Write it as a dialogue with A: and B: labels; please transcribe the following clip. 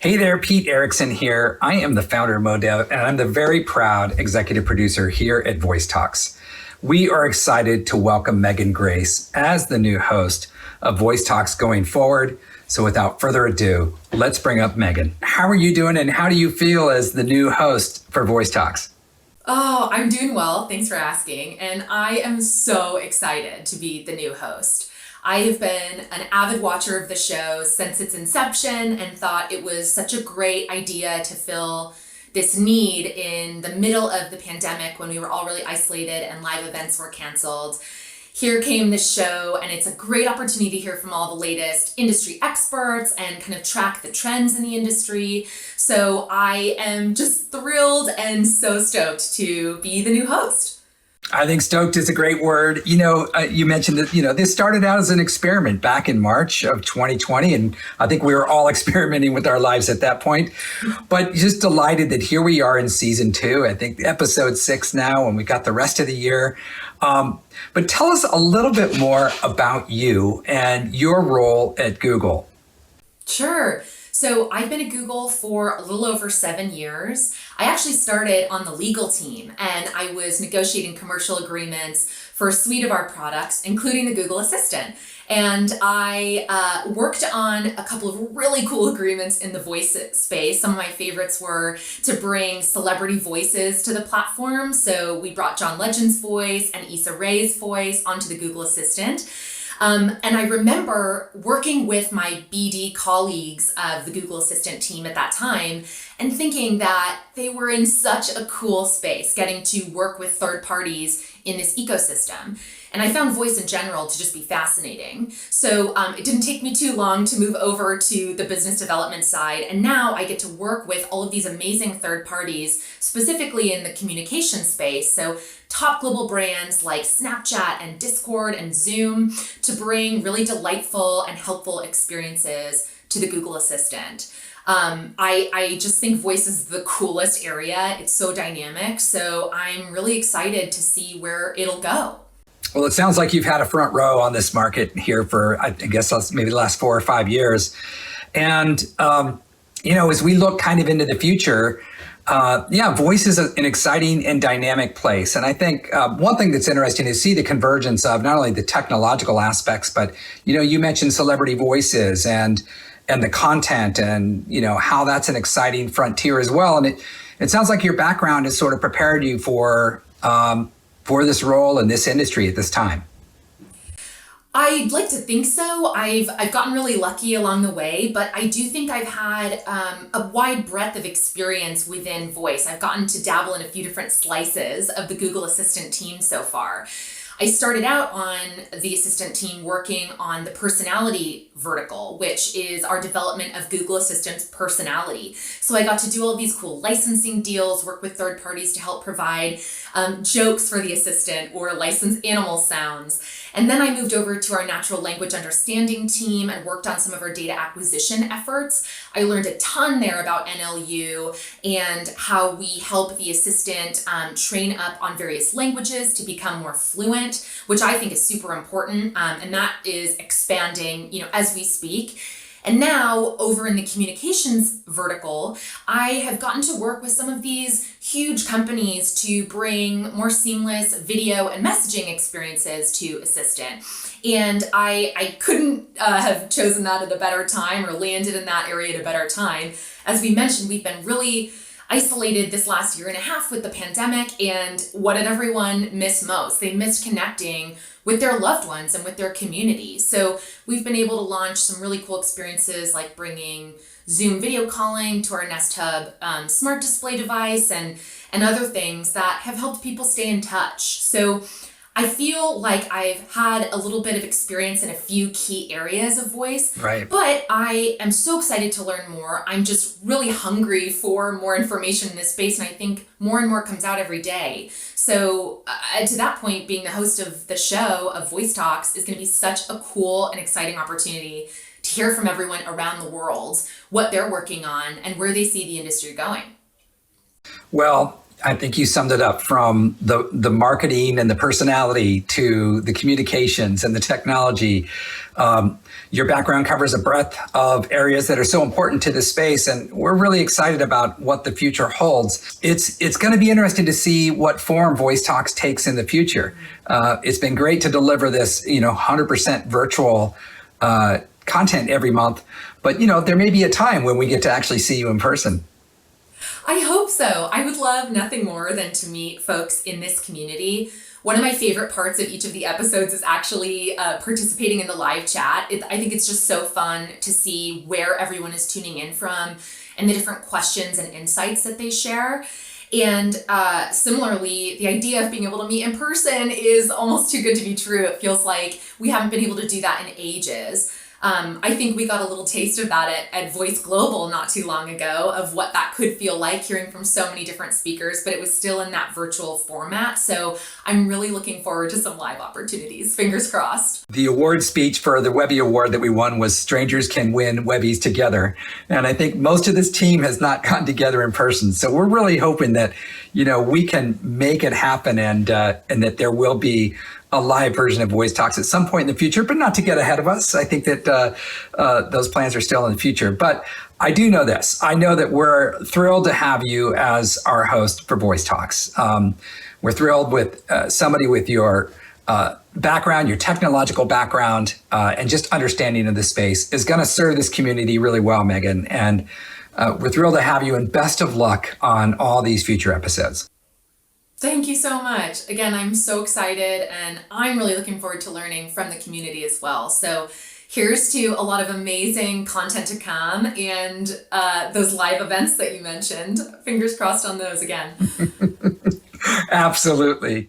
A: Hey there, Pete Erickson here. I am the founder of Modev, and I'm the very proud executive producer here at Voice Talks. We are excited to welcome Megan Grace as the new host of Voice Talks going forward. So without further ado, let's bring up Megan. How are you doing, and how do you feel as the new host for Voice Talks?
B: Oh, I'm doing well. Thanks for asking. And I am so excited to be the new host. I have been an avid watcher of the show since its inception and thought it was such a great idea to fill this need in the middle of the pandemic when we were all really isolated and live events were canceled. Here came this show, and it's a great opportunity to hear from all the latest industry experts and kind of track the trends in the industry. So I am just thrilled and so stoked to be the new host.
A: I think stoked is a great word. You mentioned that, this started out as an experiment back in March of 2020. And I think we were all experimenting with our lives at that point. But just delighted that here we are in season 2, I think episode 6 now, and we got the rest of the year. But tell us a little bit more about you and your role at Google.
B: Sure. So I've been at Google for a little over 7 years. I actually started on the legal team, and I was negotiating commercial agreements for a suite of our products, including the Google Assistant. And I worked on a couple of really cool agreements in the voice space. Some of my favorites were to bring celebrity voices to the platform. So we brought John Legend's voice and Issa Rae's voice onto the Google Assistant. And I remember working with my BD colleagues of the Google Assistant team at that time and thinking that they were in such a cool space, getting to work with third parties in this ecosystem. And I found voice in general to just be fascinating. So it didn't take me too long to move over to the business development side. And now I get to work with all of these amazing third parties, specifically in the communication space. So top global brands like Snapchat and Discord and Zoom to bring really delightful and helpful experiences to the Google Assistant. I just think voice is the coolest area. It's so dynamic. So I'm really excited to see where it'll go.
A: Well, it sounds like you've had a front row on this market here for, I guess, maybe the last 4 or 5 years. And, as we look kind of into the future, voice is an exciting and dynamic place. And I think one thing that's interesting is see the convergence of not only the technological aspects, but, you mentioned celebrity voices and the content and, how that's an exciting frontier as well. And it sounds like your background has sort of prepared you for this role in this industry at this time.
B: I'd like to think so. I've gotten really lucky along the way, but I do think I've had a wide breadth of experience within voice. I've gotten to dabble in a few different slices of the Google Assistant team so far. I started out on the Assistant team working on the personality vertical, which is our development of Google Assistant's personality. So I got to do all these cool licensing deals, work with third parties to help provide jokes for the assistant or licensed animal sounds. And then I moved over to our natural language understanding team and worked on some of our data acquisition efforts. I learned a ton there about NLU and how we help the assistant train up on various languages to become more fluent, which I think is super important. And that is expanding, as we speak. And now over in the communications vertical, I have gotten to work with some of these huge companies to bring more seamless video and messaging experiences to Assistant. And I couldn't have chosen that at a better time or landed in that area at a better time. As we mentioned, we've been really isolated this last year and a half with the pandemic, and what did everyone miss most? They missed connecting with their loved ones and with their community. So we've been able to launch some really cool experiences like bringing Zoom video calling to our Nest Hub smart display device and other things that have helped people stay in touch. So I feel like I've had a little bit of experience in a few key areas of voice,
A: right?
B: But I am so excited to learn more. I'm just really hungry for more information in this space, and I think more and more comes out every day. So to that point, being the host of the show of Voice Talks is going to be such a cool and exciting opportunity to hear from everyone around the world what they're working on and where they see the industry going.
A: Well, I think you summed it up, from the marketing and the personality to the communications and the technology. Your background covers a breadth of areas that are so important to this space, and we're really excited about what the future holds. It's going to be interesting to see what form Voice Talks takes in the future. It's been great to deliver this, 100% virtual content every month, but there may be a time when we get to actually see you in person.
B: I hope so. I would love nothing more than to meet folks in this community. One of my favorite parts of each of the episodes is actually participating in the live chat. I think it's just so fun to see where everyone is tuning in from and the different questions and insights that they share. And similarly, the idea of being able to meet in person is almost too good to be true. It feels like we haven't been able to do that in ages. I think we got a little taste of that at Voice Global not too long ago, of what that could feel like, hearing from so many different speakers, but it was still in that virtual format. So I'm really looking forward to some live opportunities. Fingers crossed.
A: The award speech for the Webby Award that we won was "Strangers Can Win Webbies Together." And I think most of this team has not gotten together in person. So we're really hoping that, we can make it happen, and that there will be a live version of Voice Talks at some point in the future, but not to get ahead of us. I think that those plans are still in the future. But I do know this. I know that we're thrilled to have you as our host for Voice Talks. We're thrilled with somebody with your background, your technological background, and just understanding of the space is going to serve this community really well, Megan. And we're thrilled to have you, and best of luck on all these future episodes.
B: Thank you so much. Again, I'm so excited, and I'm really looking forward to learning from the community as well. So here's to a lot of amazing content to come, and those live events that you mentioned. Fingers crossed on those again.
A: Absolutely.